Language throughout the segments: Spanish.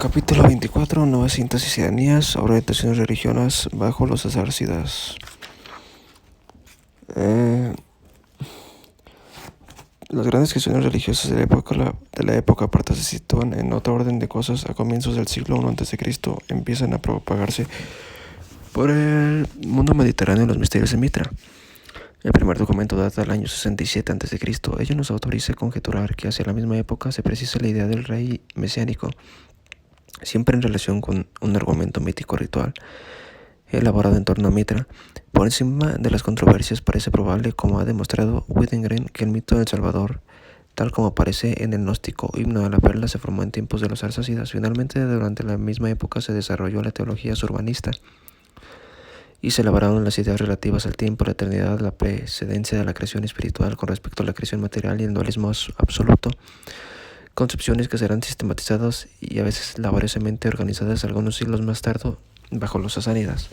Capítulo 24. Nuevas síntesis y iranías, orientaciones religiosas bajo los asárcidas. Las grandes cuestiones religiosas de la época aparta se sitúan en otro orden de cosas. A comienzos del siglo I a.C. empiezan a propagarse por el mundo mediterráneo los misterios de Mitra. El primer documento data del año 67 a.C. Ello nos autoriza a conjeturar que hacia la misma época se precisa la idea del rey mesiánico, siempre en relación con un argumento mítico ritual elaborado en torno a Mitra. Por encima de las controversias parece probable, como ha demostrado Widengren, que el mito del Salvador, tal como aparece en el gnóstico Himno de la Perla, se formó en tiempos de los arsácidas. Finalmente, durante la misma época se desarrolló la teología surbanista y se elaboraron las ideas relativas al tiempo, la eternidad, la precedencia de la creación espiritual con respecto a la creación material y el dualismo absoluto, concepciones que serán sistematizadas y a veces laboriosamente organizadas algunos siglos más tarde bajo los sasánidas.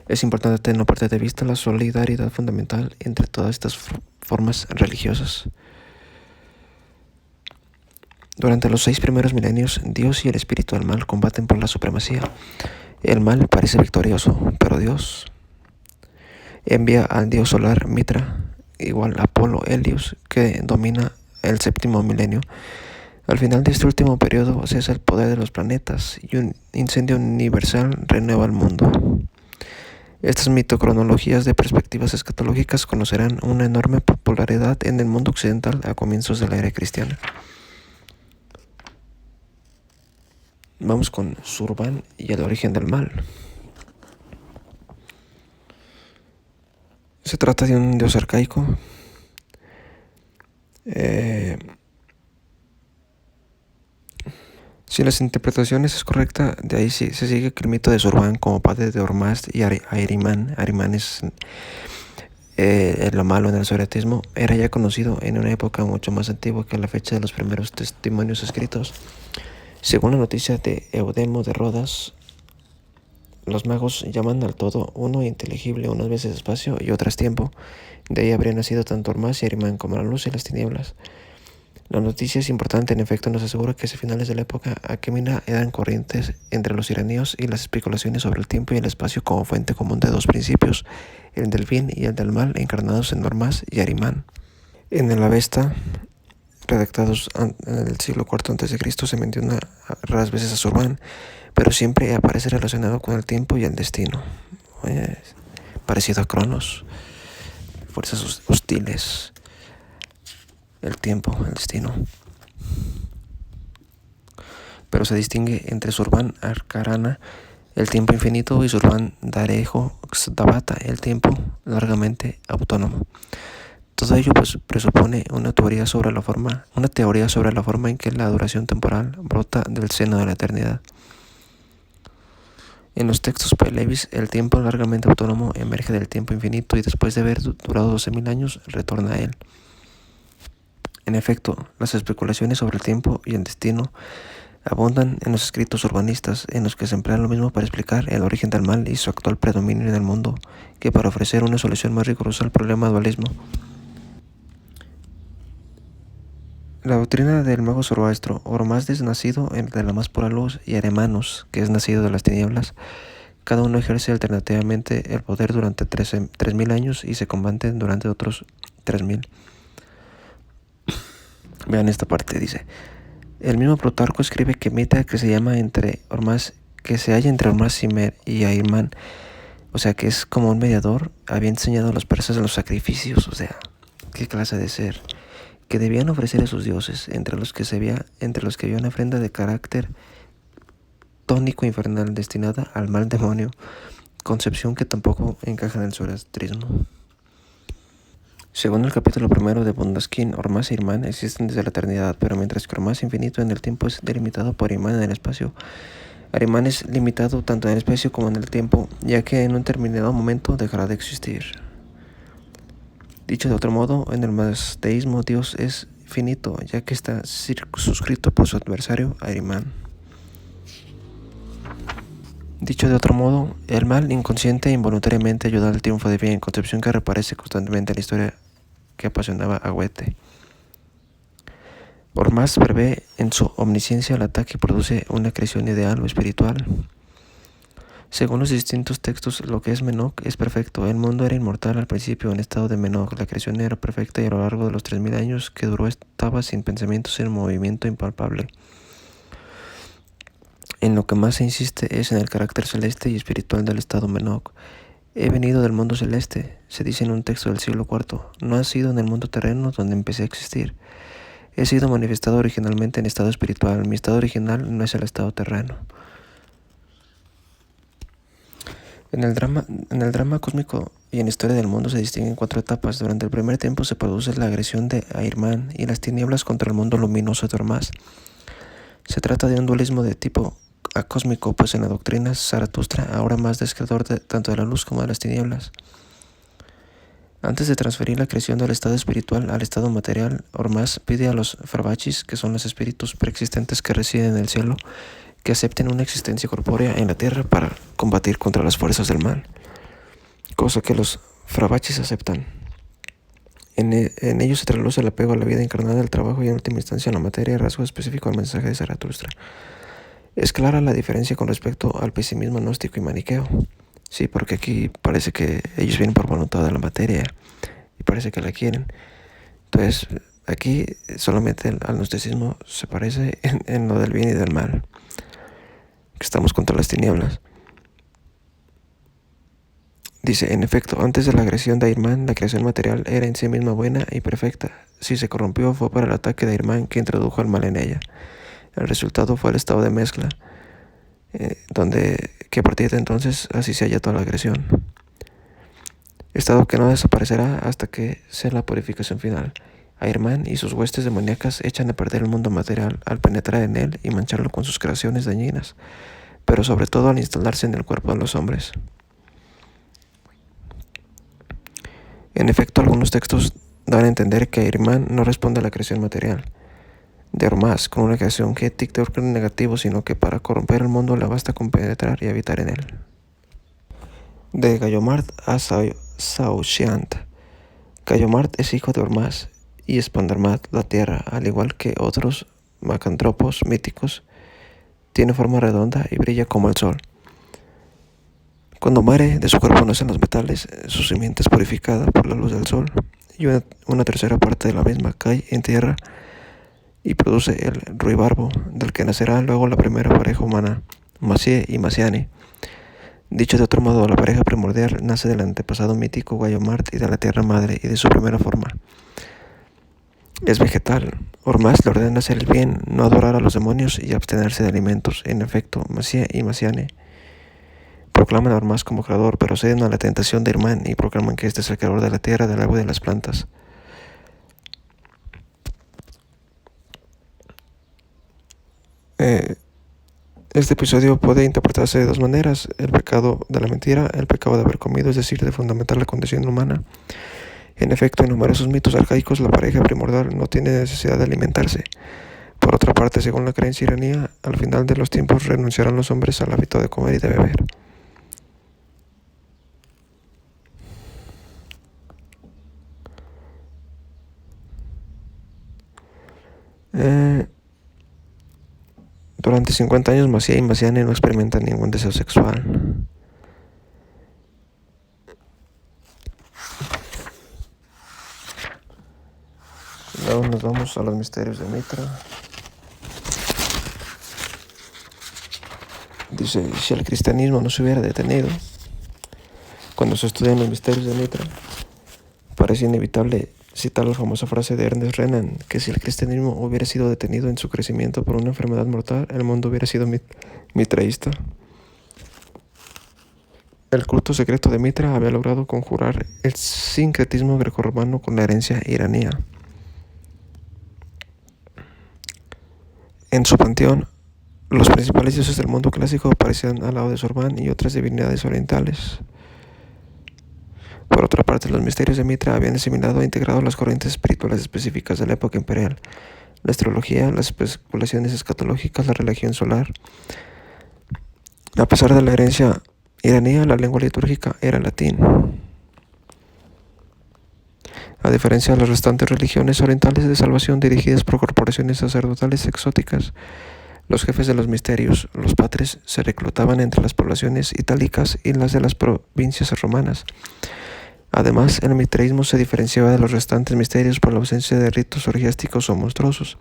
Es importante no perder de vista la solidaridad fundamental entre todas estas formas religiosas. Durante los 6 primeros milenios, Dios y el espíritu del mal combaten por la supremacía. El mal parece victorioso, pero Dios envía al dios solar Mitra, igual Apolo Helios, que domina el 7º milenio. Al final de este último periodo cesa el poder de los planetas y un incendio universal renueva el mundo. Estas mitocronologías de perspectivas escatológicas conocerán una enorme popularidad en el mundo occidental a comienzos de la era cristiana. Vamos con Surban y el origen del mal. Se trata de un dios arcaico. Si las interpretaciones es correcta, de ahí se sigue que el mito de Surban como padre de Ormazd y Ahriman. Ahriman es lo malo en el zoroastrismo. Era ya conocido en una época mucho más antigua que la fecha de los primeros testimonios escritos. Según la noticia de Eudemo de Rodas, los magos llaman al todo uno inteligible unas veces espacio y otras tiempo. De ahí habrían nacido tanto Ormazd y Ahriman como la luz y las tinieblas. La noticia es importante, en efecto nos asegura que hacia finales de la época aquemena eran corrientes entre los iraníos y las especulaciones sobre el tiempo y el espacio como fuente común de dos principios, el del bien y el del mal, encarnados en Ormazd y Ahriman. En el Avesta, redactados en el siglo IV a.C., se menciona raras veces a Surban, pero siempre aparece relacionado con el tiempo y el destino, parecido a Cronos, fuerzas hostiles, el tiempo, el destino. Pero se distingue entre Surban Arcarana, el tiempo infinito, y Surban Darejo Xdavata, el tiempo largamente autónomo. Todo ello presupone una teoría sobre la forma en que la duración temporal brota del seno de la eternidad. En los textos Pehlevis, el tiempo largamente autónomo emerge del tiempo infinito y después de haber durado 12.000 años retorna a él. En efecto, las especulaciones sobre el tiempo y el destino abundan en los escritos urbanistas, en los que se emplea lo mismo para explicar el origen del mal y su actual predominio en el mundo, que para ofrecer una solución más rigurosa al problema dualismo. La doctrina del mago Zoroastro: Ormazd es nacido de la más pura luz, y Ahrimanos, que es nacido de las tinieblas. Cada uno ejerce alternativamente el poder durante 3.000 años y se combaten durante otros 3.000. Vean esta parte, dice. El mismo Plutarco escribe que Mitra, que se halla entre Ormazd y Ahriman, o sea que es como un mediador, había enseñado a los persas los sacrificios, o sea, qué clase de ser, que debían ofrecer a sus dioses, entre los que había una ofrenda de carácter tónico infernal destinada al mal demonio, concepción que tampoco encaja en el zoroastrismo. Según el capítulo 1 de Bundaskin, Ormazd y Ahriman existen desde la eternidad, pero mientras que Ormazd infinito en el tiempo es delimitado por Ahriman en el espacio, Ahriman es limitado tanto en el espacio como en el tiempo, ya que en un determinado momento dejará de existir. Dicho de otro modo, en el mazdeísmo Dios es finito, ya que está circunscrito por su adversario Ahriman. Dicho de otro modo, el mal inconsciente e involuntariamente ayuda al triunfo de bien, concepción que reaparece constantemente en la historia que apasionaba a Goethe. Ormazd prevé en su omnisciencia el ataque y produce una creación ideal o espiritual. Según los distintos textos, lo que es Menok es perfecto. El mundo era inmortal al principio en estado de Menok. La creación era perfecta y a lo largo de los 3000 años que duró estaba sin pensamientos en movimiento impalpable. En lo que más se insiste es en el carácter celeste y espiritual del estado Menok. He venido del mundo celeste, se dice en un texto del siglo IV. No ha sido en el mundo terreno donde empecé a existir. He sido manifestado originalmente en estado espiritual. Mi estado original no es el estado terreno. En el drama cósmico y en la historia del mundo se distinguen 4 etapas. Durante el primer tiempo se produce la agresión de Ahriman y las tinieblas contra el mundo luminoso de Ormazd. Se trata de un dualismo de tipo acósmico, pues en la doctrina Zaratustra ahora más es creador tanto de la luz como de las tinieblas. Antes de transferir la creación del estado espiritual al estado material, Ormazd pide a los Fravachis, que son los espíritus preexistentes que residen en el cielo, que acepten una existencia corpórea en la tierra para combatir contra las fuerzas del mal, cosa que los Fravachis aceptan. En ellos se trasluce el apego a la vida encarnada, al trabajo y en última instancia a la materia, rasgo específico al mensaje de Zaratustra. Es clara la diferencia con respecto al pesimismo gnóstico y maniqueo. Sí, porque aquí parece que ellos vienen por voluntad de la materia y parece que la quieren. Entonces, aquí solamente al gnosticismo se parece en lo del bien y del mal, que estamos contra las tinieblas. Dice, en efecto, antes de la agresión de Ahriman, la creación material era en sí misma buena y perfecta. Si se corrompió fue por el ataque de Ahriman que introdujo el mal en ella. El resultado fue el estado de mezcla, que a partir de entonces así se halla toda la agresión. Estado que no desaparecerá hasta que sea la purificación final. Ahriman y sus huestes demoníacas echan a perder el mundo material al penetrar en él y mancharlo con sus creaciones dañinas, pero sobre todo al instalarse en el cuerpo de los hombres. En efecto, algunos textos dan a entender que Ahriman no responde a la creación material de Ormazd con una creación getic de orden negativo, sino que para corromper el mundo le basta con penetrar y habitar en él. De Gayomard a Saoshyant. Gayomard es hijo de Ormazd y Spandarmad, la tierra, al igual que otros macantropos míticos, tiene forma redonda y brilla como el sol. Cuando muere, de su cuerpo nacen los metales, su simiente es purificada por la luz del sol, y una tercera parte de la misma cae en tierra y produce el ruibarbo, del que nacerá luego la primera pareja humana, Macié y Maciane. Dicho de otro modo, la pareja primordial nace del antepasado mítico Gayomard y de la tierra madre y de su primera forma. Es vegetal. Ormazd le ordena hacer el bien, no adorar a los demonios y abstenerse de alimentos. En efecto, Macié y Maciane proclaman a Ormazd como creador, pero ceden a la tentación de Ahriman y proclaman que este es el creador de la tierra, del agua y de las plantas. Este episodio puede interpretarse de 2 maneras: el pecado de la mentira, el pecado de haber comido, es decir, de fundamentar la condición humana. En efecto, en numerosos mitos arcaicos, la pareja primordial no tiene necesidad de alimentarse. Por otra parte, según la creencia iraní, al final de los tiempos renunciarán los hombres al hábito de comer y de beber. Durante 50 años, Macié y Maciane no experimentan ningún deseo sexual. Luego nos vamos a los misterios de Mitra. Dice, si el cristianismo no se hubiera detenido cuando se estudian los misterios de Mitra, parece inevitable citar la famosa frase de Ernest Renan, que si el cristianismo hubiera sido detenido en su crecimiento por una enfermedad mortal, el mundo hubiera sido mitraísta. El culto secreto de Mitra había logrado conjurar el sincretismo grecorromano con la herencia iraní. En su panteón, los principales dioses del mundo clásico aparecían al lado de Sorban y otras divinidades orientales. Por otra parte, los misterios de Mitra habían asimilado e integrado las corrientes espirituales específicas de la época imperial: la astrología, las especulaciones escatológicas, la religión solar. A pesar de la herencia iraní, la lengua litúrgica era latín. A diferencia de las restantes religiones orientales de salvación dirigidas por corporaciones sacerdotales exóticas, los jefes de los misterios, los patres, se reclutaban entre las poblaciones itálicas y las de las provincias romanas. Además, el misterismo se diferenciaba de los restantes misterios por la ausencia de ritos orgiásticos o monstruosos.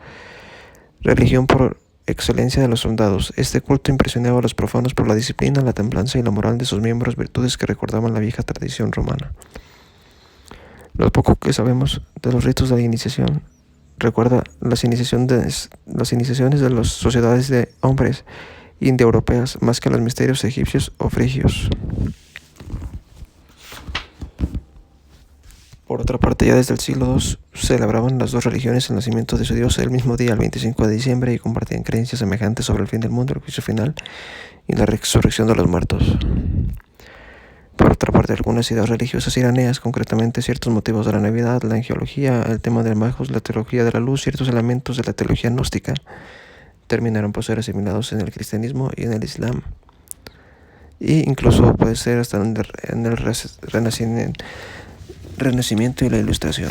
Religión por excelencia de los soldados. Este culto impresionaba a los profanos por la disciplina, la templanza y la moral de sus miembros, virtudes que recordaban la vieja tradición romana. Lo poco que sabemos de los ritos de la iniciación recuerda las iniciaciones de las sociedades de hombres indoeuropeas más que los misterios egipcios o frigios. Por otra parte, ya desde el siglo II celebraban las dos religiones el nacimiento de su Dios el mismo día, el 25 de diciembre, y compartían creencias semejantes sobre el fin del mundo, el juicio final y la resurrección de los muertos. Por otra parte, algunas ideas religiosas iraneas, concretamente ciertos motivos de la Navidad, la angelología, el tema del magos, la teología de la luz, ciertos elementos de la teología gnóstica, terminaron por ser asimilados en el cristianismo y en el islam. Y incluso puede ser hasta en el renacimiento y la ilustración.